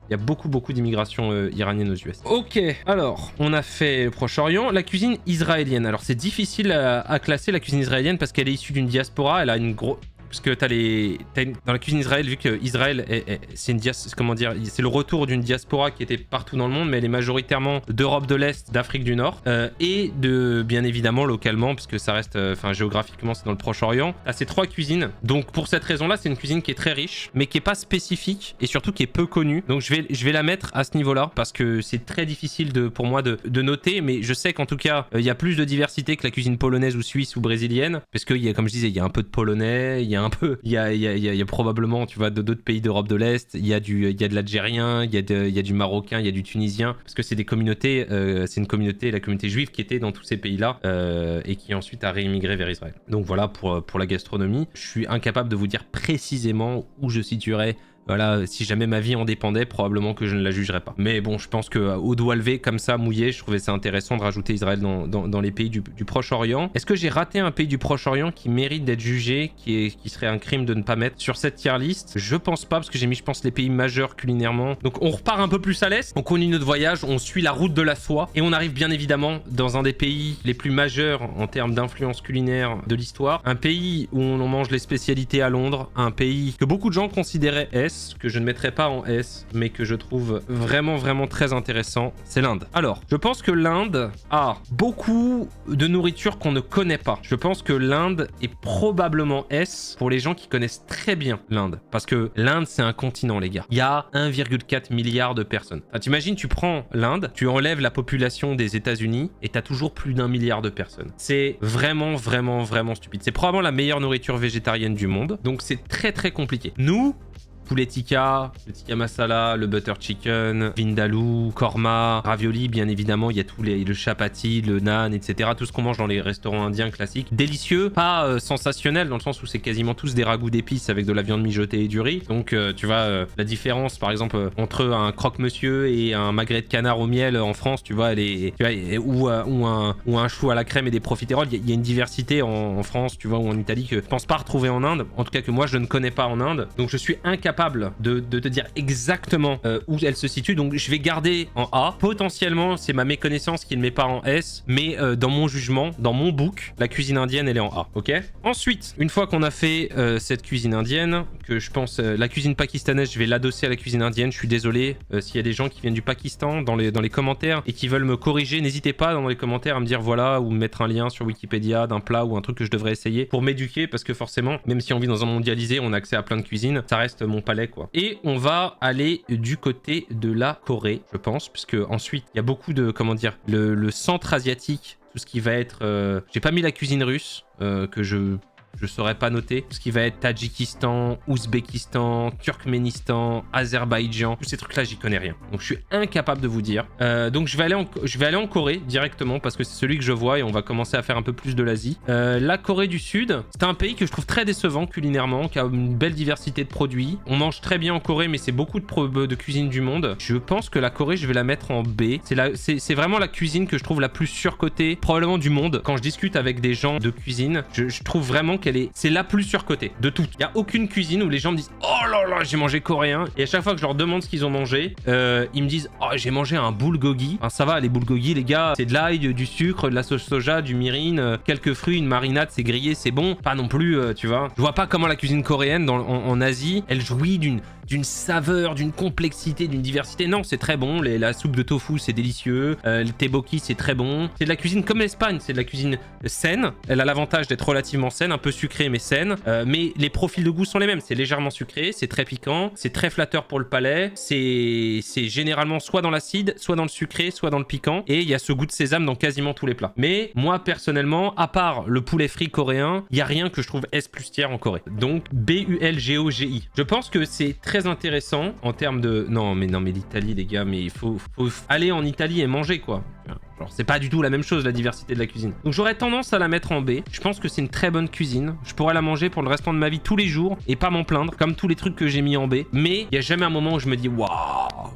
Il y a beaucoup d'immigration iranienne aux US. Ok, alors, on a fait Proche-Orient. La cuisine israélienne. Alors, c'est difficile à classer la cuisine israélienne parce qu'elle est issue d'une diaspora. Elle a une grosse... Parce que dans la cuisine israélienne, vu que Israël c'est c'est le retour d'une diaspora qui était partout dans le monde, mais elle est majoritairement d'Europe de l'Est, d'Afrique du Nord, et bien évidemment localement, parce que ça reste, géographiquement, c'est dans le Proche-Orient. À ces trois cuisines. Donc pour cette raison-là, c'est une cuisine qui est très riche, mais qui est pas spécifique et surtout qui est peu connue. Donc je vais la mettre à ce niveau-là parce que c'est très difficile pour moi de noter, mais je sais qu'en tout cas, il y a plus de diversité que la cuisine polonaise ou suisse ou brésilienne, parce que comme je disais, il y a un peu de polonais, il y a un peu, il y a probablement, tu vois, d'autres pays d'Europe de l'Est, il y a de l'Algérien, il y a du Marocain, il y a du Tunisien, parce que c'est des communautés, c'est une communauté, la communauté juive qui était dans tous ces pays-là et qui ensuite a réimmigré vers Israël. Donc voilà pour la gastronomie. Je suis incapable de vous dire précisément où je situerais. Voilà, si jamais ma vie en dépendait, probablement que je ne la jugerais pas. Mais bon, je pense que au doigt levé, comme ça, mouillé, je trouvais ça intéressant de rajouter Israël dans les pays du Proche-Orient. Est-ce que j'ai raté un pays du Proche-Orient qui mérite d'être jugé, qui serait un crime de ne pas mettre sur cette tier list? Je pense pas, parce que j'ai mis, je pense, les pays majeurs culinairement. Donc on repart un peu plus à l'est, on continue notre voyage, on suit la route de la soie, et on arrive bien évidemment dans un des pays les plus majeurs en termes d'influence culinaire de l'histoire. Un pays où on mange les spécialités à Londres, un pays que beaucoup de gens considéraient S, que je ne mettrai pas en S, mais que je trouve vraiment très intéressant, c'est l'Inde. Alors, je pense que l'Inde a beaucoup de nourriture qu'on ne connaît pas. Je pense que l'Inde est probablement S pour les gens qui connaissent très bien l'Inde. Parce que l'Inde, c'est un continent, les gars. Il y a 1,4 milliard de personnes. Enfin, t'imagines, tu prends l'Inde, tu enlèves la population des États-Unis et t'as toujours plus d'1 milliard de personnes. C'est vraiment stupide. C'est probablement la meilleure nourriture végétarienne du monde. Donc, c'est très compliqué. Nous, poulet tikka, le tikka masala, le butter chicken, vindaloo, korma, ravioli, bien évidemment, il y a le chapati, le naan, etc. Tout ce qu'on mange dans les restaurants indiens classiques. Délicieux, pas sensationnel, dans le sens où c'est quasiment tous des ragoûts d'épices avec de la viande mijotée et du riz. Donc, tu vois, la différence, par exemple, entre un croque-monsieur et un magret de canard au miel en France, tu vois, ou un chou à la crème et des profiteroles, il y a une diversité en France, tu vois, ou en Italie que je pense pas retrouver en Inde. En tout cas, que moi, je ne connais pas en Inde. Donc, je suis incapable de te dire exactement où elle se situe, donc je vais garder en A. Potentiellement, c'est ma méconnaissance qui ne met pas en S, mais dans mon jugement, dans mon book, la cuisine indienne, elle est en A, ok? Ensuite, une fois qu'on a fait cette cuisine indienne, que je pense, la cuisine pakistanaise, je vais l'adosser à la cuisine indienne, je suis désolé, s'il y a des gens qui viennent du Pakistan dans les commentaires et qui veulent me corriger, n'hésitez pas dans les commentaires à me dire voilà, ou me mettre un lien sur Wikipédia d'un plat ou un truc que je devrais essayer pour m'éduquer, parce que forcément, même si on vit dans un mondialisé, on a accès à plein de cuisines, ça reste mon palais, quoi. Et on va aller du côté de la Corée, je pense, puisque ensuite il y a beaucoup de, comment dire, le centre asiatique, tout ce qui va être j'ai pas mis la cuisine russe que je saurais pas noter. Tout ce qui va être Tadjikistan, Ouzbékistan, Turkménistan, Azerbaïdjan, tous ces trucs-là, j'y connais rien. Donc je suis incapable de vous dire. Donc je vais aller en Corée directement parce que c'est celui que je vois et on va commencer à faire un peu plus de l'Asie. La Corée du Sud, c'est un pays que je trouve très décevant culinairement, qui a une belle diversité de produits. On mange très bien en Corée, mais c'est beaucoup de cuisine du monde. Je pense que la Corée, je vais la mettre en B. C'est vraiment la cuisine que je trouve la plus surcotée, probablement du monde. Quand je discute avec des gens de cuisine, je trouve vraiment c'est la plus surcotée de toutes. Il n'y a aucune cuisine où les gens me disent oh là là, j'ai mangé coréen. Et à chaque fois que je leur demande ce qu'ils ont mangé, ils me disent oh, j'ai mangé un bulgogi. Enfin, ça va, les bulgogi, les gars, c'est de l'ail, du sucre, de la sauce soja, du mirin, quelques fruits, une marinade, c'est grillé, c'est bon. Pas non plus, tu vois. Je vois pas comment la cuisine coréenne en Asie, elle jouit d'une saveur, d'une complexité, d'une diversité. Non, c'est très bon. La soupe de tofu, c'est délicieux. Le tteokbokki, c'est très bon. C'est de la cuisine comme l'Espagne. C'est de la cuisine saine. Elle a l'avantage d'être relativement saine, un peu sucrée mais saine. Mais les profils de goût sont les mêmes. C'est légèrement sucré, c'est très piquant, c'est très flatteur pour le palais. C'est généralement soit dans l'acide, soit dans le sucré, soit dans le piquant. Et il y a ce goût de sésame dans quasiment tous les plats. Mais moi, personnellement, à part le poulet frit coréen, il n'y a rien que je trouve S+ tiers en Corée. Donc, BULGOGI. Je pense que c'est très intéressant en termes de... Non, mais l'Italie, les gars, mais il faut aller en Italie et manger, quoi. Genre, c'est pas du tout la même chose, la diversité de la cuisine. Donc j'aurais tendance à la mettre en B. Je pense que c'est une très bonne cuisine. Je pourrais la manger pour le restant de ma vie tous les jours et pas m'en plaindre, comme tous les trucs que j'ai mis en B. Mais il y a jamais un moment où je me dis waouh,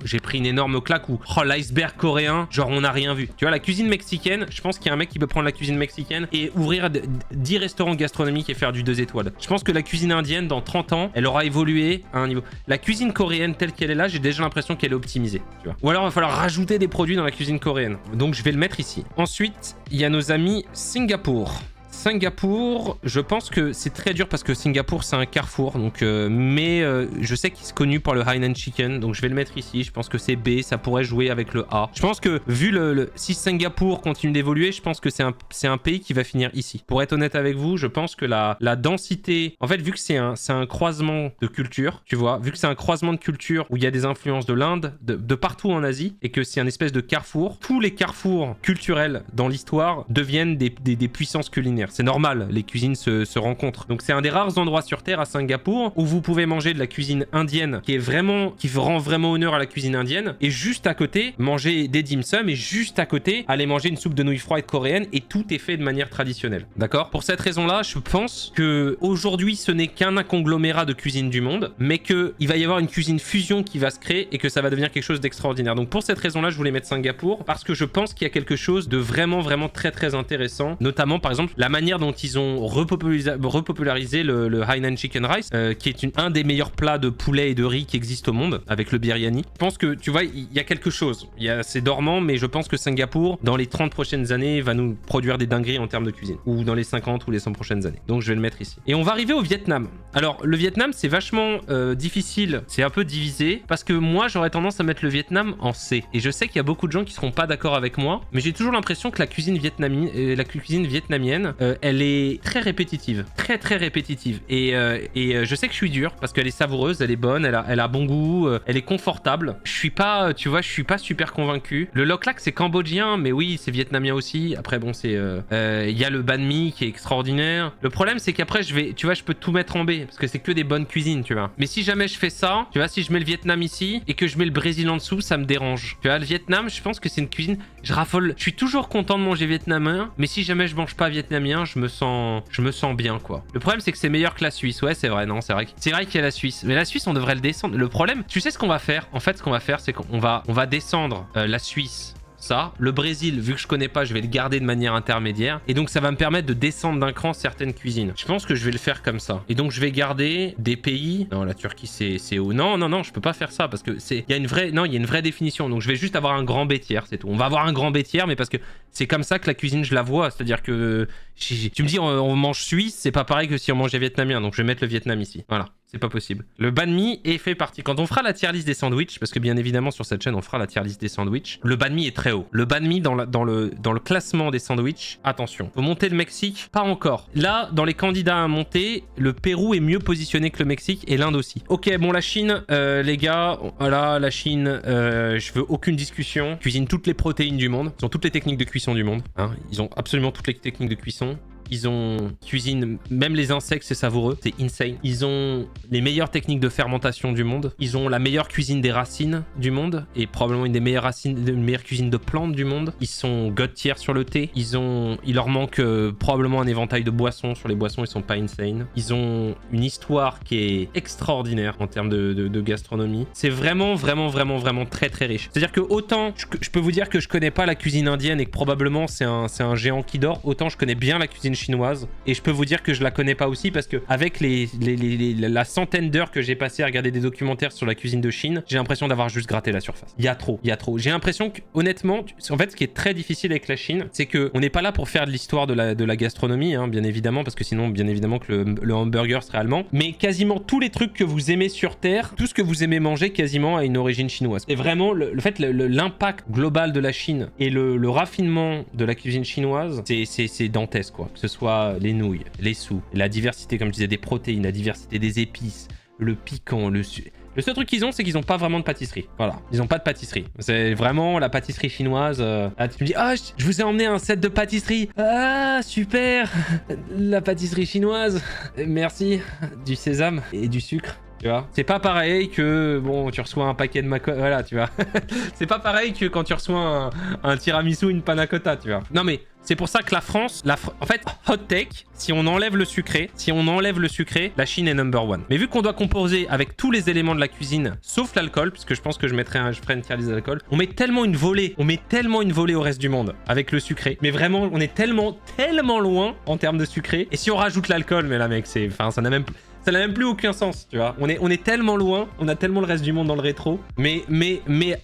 j'ai pris une énorme claque ou oh, l'iceberg coréen, genre on n'a rien vu. Tu vois, la cuisine mexicaine, je pense qu'il y a un mec qui peut prendre la cuisine mexicaine et ouvrir 10 restaurants gastronomiques et faire du 2 étoiles. Je pense que la cuisine indienne, dans 30 ans, elle aura évolué à un niveau. La cuisine coréenne telle qu'elle est là, j'ai déjà l'impression qu'elle est optimisée. Tu vois. Ou alors il va falloir rajouter des produits dans la cuisine coréenne. Donc je vais le mettre ici. Ensuite, il y a nos amis Singapour. Singapour, je pense que c'est très dur parce que Singapour c'est un carrefour, donc je sais qu'il est connu par le Hainan Chicken, donc je vais le mettre ici. Je pense que c'est B, ça pourrait jouer avec le A. Je pense que vu si Singapour continue d'évoluer, je pense que c'est un pays qui va finir ici. Pour être honnête avec vous, je pense que la densité, en fait, vu que c'est un croisement de culture, tu vois, vu que c'est un croisement de culture où il y a des influences de l'Inde, de partout en Asie, et que c'est un espèce de carrefour, tous les carrefours culturels dans l'histoire deviennent des puissances culinaires. dire. C'est normal, les cuisines se rencontrent. Donc c'est un des rares endroits sur Terre à Singapour où vous pouvez manger de la cuisine indienne qui rend vraiment honneur à la cuisine indienne, et juste à côté, manger des dim sum, et juste à côté, aller manger une soupe de nouilles froides coréenne, et tout est fait de manière traditionnelle. D'accord? Pour cette raison-là, je pense que aujourd'hui, ce n'est qu'un conglomérat de cuisine du monde, mais qu'il va y avoir une cuisine fusion qui va se créer et que ça va devenir quelque chose d'extraordinaire. Donc pour cette raison-là, je voulais mettre Singapour parce que je pense qu'il y a quelque chose de vraiment, vraiment très, très intéressant. Notamment, par exemple, la manière dont ils ont repopularisé le Hainan Chicken Rice, qui est un des meilleurs plats de poulet et de riz qui existent au monde, avec le biryani. Je pense que, tu vois, il y a quelque chose. C'est dormant, mais je pense que Singapour, dans les 30 prochaines années, va nous produire des dingueries en termes de cuisine. Ou dans les 50 ou les 100 prochaines années. Donc je vais le mettre ici. Et on va arriver au Vietnam. Alors, le Vietnam, c'est vachement difficile. C'est un peu divisé. Parce que moi, j'aurais tendance à mettre le Vietnam en C. Et je sais qu'il y a beaucoup de gens qui seront pas d'accord avec moi. Mais j'ai toujours l'impression que la cuisine vietnamienne, elle est très répétitive. Très, très répétitive. Et je sais que je suis dur. Parce qu'elle est savoureuse, elle est bonne, elle a bon goût, elle est confortable. Je suis pas, tu vois, je suis pas super convaincu. Le Loc Lac, c'est cambodgien, mais oui, c'est vietnamien aussi. Après, bon, c'est... Il y a le banh mi qui est extraordinaire. Le problème, c'est qu'après, tu vois, je peux tout mettre en B. Parce que c'est que des bonnes cuisines, tu vois. Mais si jamais je fais ça, tu vois, si je mets le Vietnam ici et que je mets le Brésil en dessous, ça me dérange. Tu vois, le Vietnam, je pense que c'est une cuisine... Je raffole. Je suis toujours content de manger vietnamien, mais si jamais je mange pas vietnamien, je me sens bien, quoi. Le problème, c'est que c'est meilleur que la Suisse. Ouais, c'est vrai, non, c'est vrai qu'il y a la Suisse. Mais la Suisse, on devrait le descendre. Le problème, tu sais ce qu'on va faire? En fait, ce qu'on va faire, c'est qu'on va descendre la Suisse. Ça, le Brésil, vu que je connais pas, je vais le garder de manière intermédiaire. Et donc, ça va me permettre de descendre d'un cran certaines cuisines. Je pense que je vais le faire comme ça. Et donc, je vais garder des pays... Non, la Turquie, c'est haut. Non, non, non, je peux pas faire ça parce que il y a une vraie définition. Donc, je vais juste avoir un grand B tiers, c'est tout. On va avoir un grand B tiers, mais parce que c'est comme ça que la cuisine, je la vois. C'est-à-dire que... Tu me dis, on mange suisse, c'est pas pareil que si on mangeait vietnamien. Donc, je vais mettre le Vietnam ici. Voilà. C'est pas possible. Le banh mi est fait partie. Quand on fera la tier list des sandwichs, parce que bien évidemment sur cette chaîne on fera la tier list des sandwichs, le banh mi est très haut. Le banh mi dans le classement des sandwichs, attention. Faut monter le Mexique, pas encore. Là, dans les candidats à monter, le Pérou est mieux positionné que le Mexique et l'Inde aussi. Ok, bon la Chine, les gars, voilà, la Chine, je veux aucune discussion. Ils cuisinent toutes les protéines du monde. Ils ont toutes les techniques de cuisson du monde. Hein. Ils ont absolument toutes les techniques de cuisson. Cuisinent même les insectes, c'est savoureux, c'est insane. Ils ont les meilleures techniques de fermentation du monde. Ils ont la meilleure cuisine des racines du monde et probablement une des meilleures cuisines de plantes du monde. Ils sont god tier sur le thé. Il leur manque probablement un éventail de boissons. Sur les boissons, ils sont pas insane. Ils ont une histoire qui est extraordinaire en termes de gastronomie. C'est vraiment, vraiment, vraiment, vraiment très, très riche. C'est-à-dire que autant je peux vous dire que je connais pas la cuisine indienne et que probablement c'est un géant qui dort, autant je connais bien la cuisine chinoise et je peux vous dire que je la connais pas aussi parce que avec la centaine d'heures que j'ai passé à regarder des documentaires sur la cuisine de Chine, j'ai l'impression d'avoir juste gratté la surface. Il y a trop. J'ai l'impression que honnêtement, en fait, ce qui est très difficile avec la Chine, c'est que on n'est pas là pour faire de l'histoire de la gastronomie, hein, bien évidemment, parce que sinon, bien évidemment, que le hamburger serait allemand. Mais quasiment tous les trucs que vous aimez sur Terre, tout ce que vous aimez manger, quasiment a une origine chinoise. Et vraiment, l'impact global de la Chine et le raffinement de la cuisine chinoise, c'est dantesque, quoi. Que ce soit les nouilles, les soupes, la diversité, comme je disais, des protéines, la diversité des épices, le piquant, le seul truc qu'ils ont, c'est qu'ils n'ont pas vraiment de pâtisserie. Voilà, ils n'ont pas de pâtisserie. C'est vraiment la pâtisserie chinoise. Ah, tu me dis, ah, je vous ai emmené un set de pâtisserie. Ah, super. La pâtisserie chinoise. Merci. Du sésame et du sucre. Tu vois, c'est pas pareil que, bon, tu reçois un paquet de voilà, tu vois. C'est pas pareil que quand tu reçois un tiramisu, une panna cotta, tu vois. Non, mais c'est pour ça que la France, en fait, hot take, si on enlève le sucré, la Chine est number one. Mais vu qu'on doit composer avec tous les éléments de la cuisine, sauf l'alcool, parce que je pense que je ferai une tier list d'alcool, on met tellement une volée au reste du monde avec le sucré. Mais vraiment, on est tellement loin en termes de sucré. Et si on rajoute l'alcool, mais là, mec, ça n'a même plus aucun sens, tu vois. On est tellement loin, on a tellement le reste du monde dans le rétro. Mais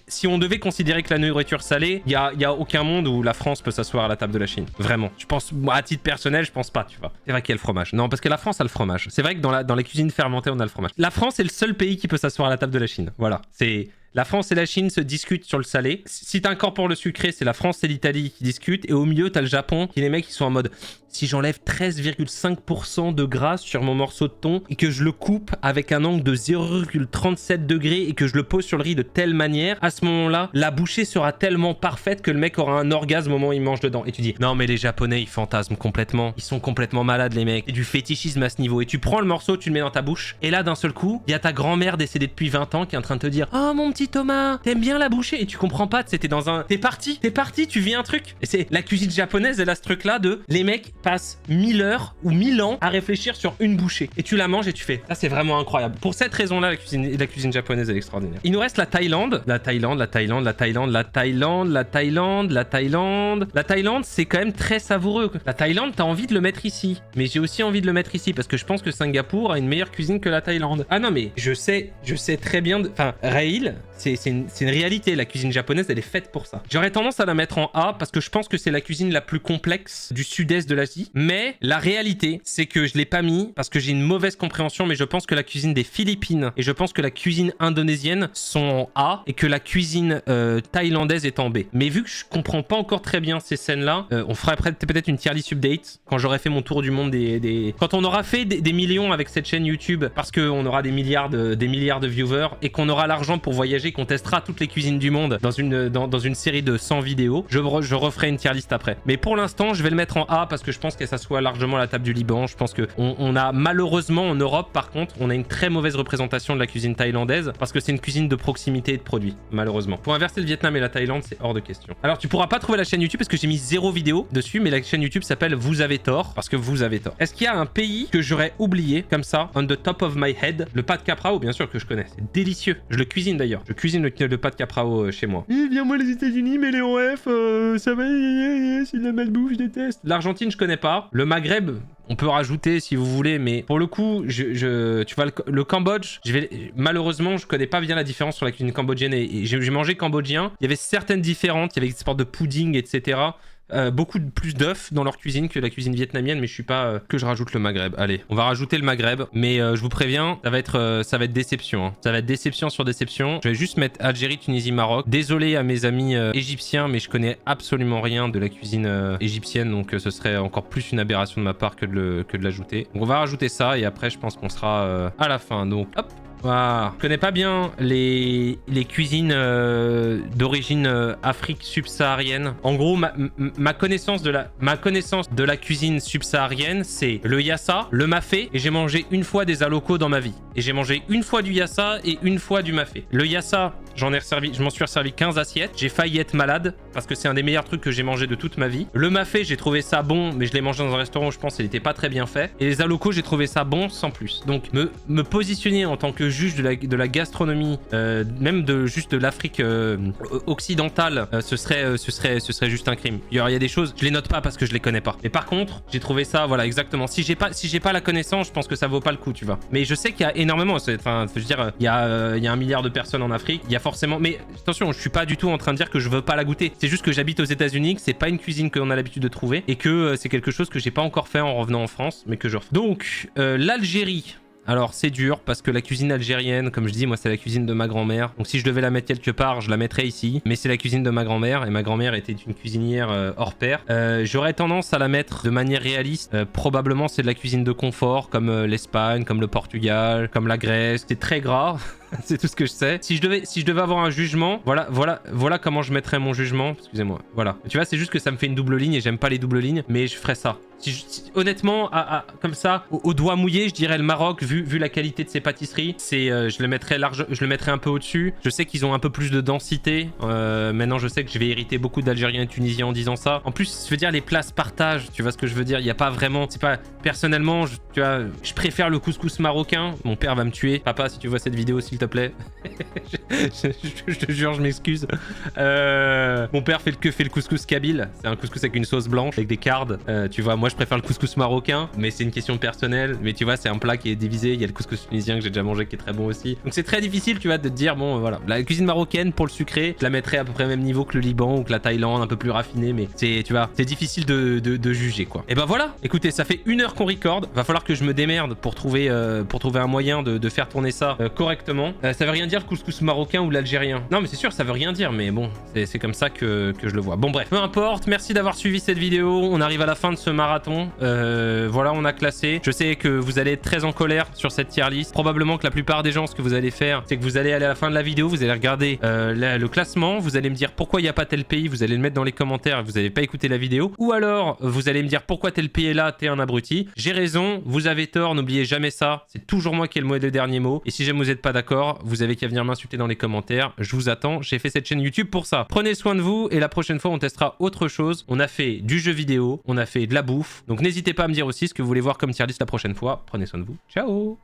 si on devait considérer que la nourriture salée, il y a aucun monde où la France peut s'asseoir à la table de la Chine. Vraiment. Je pense, moi, à titre personnel, je pense pas, tu vois. C'est vrai qu'il y a le fromage. Non, parce que la France a le fromage. C'est vrai que dans les cuisines fermentées, on a le fromage. La France est le seul pays qui peut s'asseoir à la table de la Chine. Voilà. La France et la Chine se discutent sur le salé. Si t'incorpores le sucré, c'est la France et l'Italie qui discutent. Et au milieu, t'as le Japon, qui les mecs qui sont en mode si j'enlève 13,5% de gras sur mon morceau de thon et que je le coupe avec un angle de 0,37 degrés et que je le pose sur le riz de telle manière, à ce moment-là, la bouchée sera tellement parfaite que le mec aura un orgasme au moment où il mange dedans. Et tu dis, non mais les Japonais, ils fantasment complètement. Ils sont complètement malades les mecs. Et du fétichisme à ce niveau. Et tu prends le morceau, tu le mets dans ta bouche. Et là, d'un seul coup, il y a ta grand-mère décédée depuis 20 ans qui est en train de te dire, oh mon petit Thomas, t'aimes bien la bouchée? Et tu comprends pas, c'était dans un... T'es parti, tu vis un truc. Et c'est la cuisine japonaise, elle a ce truc-là de... Les mecs passent 1000 heures ou 1000 ans à réfléchir sur une bouchée. Et tu la manges et tu fais, ça c'est vraiment incroyable. Pour cette raison-là, la cuisine japonaise est extraordinaire. Il nous reste la Thaïlande. La Thaïlande, c'est quand même très savoureux. La Thaïlande, t'as envie de le mettre ici. Mais j'ai aussi envie de le mettre ici parce que je pense que Singapour a une meilleure cuisine que la Thaïlande. Ah non, mais je sais très bien... Enfin, Rail, c'est une réalité. La cuisine japonaise, elle est faite pour ça. J'aurais tendance à la mettre en A parce que je pense que c'est la cuisine la plus complexe du sud-est de l'Asie. Mais la réalité, c'est que je l'ai pas mis parce que j'ai une mauvaise compréhension, mais je pense que la cuisine des Philippines et je pense que la cuisine indonésienne sont en A et que la cuisine thaïlandaise est en B. Mais vu que je comprends pas encore très bien ces scènes-là, on fera après peut-être une tier list update quand j'aurai fait mon tour du monde quand on aura fait des millions avec cette chaîne YouTube parce qu'on aura des milliards de viewers et qu'on aura l'argent pour voyager, qu'on testera toutes les cuisines du monde dans une série de 100 vidéos, je referai une tier list après. Mais pour l'instant, je vais le mettre en A parce que je pense que ça soit largement à la table du Liban. Je pense que on a malheureusement en Europe, par contre, on a une très mauvaise représentation de la cuisine thaïlandaise parce que c'est une cuisine de proximité et de produits, malheureusement. Pour inverser le Vietnam et la Thaïlande, c'est hors de question. Alors, tu pourras pas trouver la chaîne YouTube parce que j'ai mis 0 vidéo dessus, mais la chaîne YouTube s'appelle Vous avez tort parce que vous avez tort. Est-ce qu'il y a un pays que j'aurais oublié comme ça, on the top of my head? Le pad caprao, bien sûr que je connais. C'est délicieux. Je le cuisine d'ailleurs. Je cuisine le pad caprao chez moi. Viens-moi les États-Unis, mais les OF, ça va, c'est de la malbouffe, je déteste. L'Argentine, je connais pas. Le Maghreb, on peut rajouter si vous voulez, mais pour le coup, tu vois, le Cambodge, malheureusement, je connais pas bien la différence sur la cuisine cambodgienne et j'ai mangé cambodgien. Il y avait certaines différences, il y avait des sortes de pudding, etc. Beaucoup plus d'œufs dans leur cuisine que la cuisine vietnamienne, mais je suis pas que je rajoute le Maghreb. Allez, on va rajouter le Maghreb, mais je vous préviens, ça va être déception. Hein. Ça va être déception sur déception. Je vais juste mettre Algérie, Tunisie, Maroc. Désolé à mes amis égyptiens, mais je connais absolument rien de la cuisine égyptienne, donc ce serait encore plus une aberration de ma part que de l'ajouter. Donc on va rajouter ça et après je pense qu'on sera à la fin. Donc hop. Voilà. Je connais pas bien les cuisines d'origine Afrique subsaharienne. En gros, ma connaissance de la cuisine subsaharienne, c'est le yassa, le mafé, et j'ai mangé une fois des alocos dans ma vie. Et j'ai mangé une fois du yassa et une fois du mafé. Le yassa, je m'en suis resservi 15 assiettes. J'ai failli être malade parce que c'est un des meilleurs trucs que j'ai mangé de toute ma vie. Le mafé, j'ai trouvé ça bon, mais je l'ai mangé dans un restaurant où je pense qu'il n'était pas très bien fait. Et les alocos, j'ai trouvé ça bon sans plus. Donc me positionner en tant que juge de la gastronomie, même juste de l'Afrique occidentale, ce serait juste un crime. Il y a des choses, je les note pas parce que je les connais pas. Mais par contre, j'ai trouvé ça, voilà, exactement. Si j'ai pas la connaissance, je pense que ça vaut pas le coup, tu vois. Mais je sais qu'il y a énormément, enfin, je veux dire, il y a 1 milliard de personnes en Afrique, il y a forcément, mais attention, je suis pas du tout en train de dire que je veux pas la goûter. C'est juste que j'habite aux États-Unis, que c'est pas une cuisine qu'on a l'habitude de trouver et que c'est quelque chose que j'ai pas encore fait en revenant en France, mais que je refais. Donc, l'Algérie. Alors c'est dur parce que la cuisine algérienne, comme je dis, moi c'est la cuisine de ma grand-mère. Donc si je devais la mettre quelque part, je la mettrais ici. Mais c'est la cuisine de ma grand-mère et ma grand-mère était une cuisinière hors pair. J'aurais tendance à la mettre de manière réaliste. Probablement c'est de la cuisine de confort comme l'Espagne, comme le Portugal, comme la Grèce. C'est très gras. C'est tout ce que je sais. Si je devais avoir un jugement, voilà comment je mettrais mon jugement. Excusez-moi. Voilà. Tu vois, c'est juste que ça me fait une double ligne et j'aime pas les doubles lignes, mais je ferais ça. Honnêtement, comme ça, au doigt mouillé, je dirais le Maroc, vu la qualité de ses pâtisseries, je le mettrais un peu au-dessus. Je sais qu'ils ont un peu plus de densité. Maintenant, je sais que je vais hériter beaucoup d'Algériens et Tunisiens en disant ça. En plus, je veux dire, les plats se partagent. Tu vois ce que je veux dire? Il y a pas vraiment. C'est pas personnellement. Je préfère le couscous marocain. Mon père va me tuer. Papa, si tu vois cette vidéo, s'il te plaît. je te jure, je m'excuse. Mon père fait le couscous kabyle. C'est un couscous avec une sauce blanche, avec des cardes. Tu vois, moi je préfère le couscous marocain, mais c'est une question personnelle. Mais tu vois, c'est un plat qui est divisé. Il y a le couscous tunisien que j'ai déjà mangé qui est très bon aussi. Donc c'est très difficile, tu vois, de te dire, bon, voilà. La cuisine marocaine, pour le sucré, je la mettrais à peu près au même niveau que le Liban ou que la Thaïlande, un peu plus raffinée, mais tu vois, c'est difficile de juger, quoi. Et ben voilà, écoutez, ça fait 1 heure qu'on record. Va falloir que je me démerde pour trouver un moyen de faire tourner ça correctement. évidemment. Ça veut rien dire couscous marocain ou l'algérien. Non, mais c'est sûr, ça veut rien dire, mais bon, c'est comme ça que je le vois. Bon, bref, peu importe. Merci d'avoir suivi cette vidéo. On arrive à la fin de ce marathon. Voilà, on a classé. Je sais que vous allez être très en colère sur cette tier list. Probablement que la plupart des gens, ce que vous allez faire, c'est que vous allez aller à la fin de la vidéo, vous allez regarder le classement, vous allez me dire pourquoi il n'y a pas tel pays, vous allez le mettre dans les commentaires et vous n'allez pas écouter la vidéo. Ou alors, vous allez me dire pourquoi tel pays est là, t'es un abruti. J'ai raison, vous avez tort, n'oubliez jamais ça. C'est toujours moi qui ai le dernier mot. Et si jamais vous n'êtes pas d'accord, vous avez qu'à venir m'insulter dans les commentaires. Je vous attends, j'ai fait cette chaîne YouTube pour ça. Prenez soin de vous et la prochaine fois, on testera autre chose. On a fait du jeu vidéo, on a fait de la bouffe. Donc n'hésitez pas à me dire aussi ce que vous voulez voir comme tier list la prochaine fois. Prenez soin de vous. Ciao!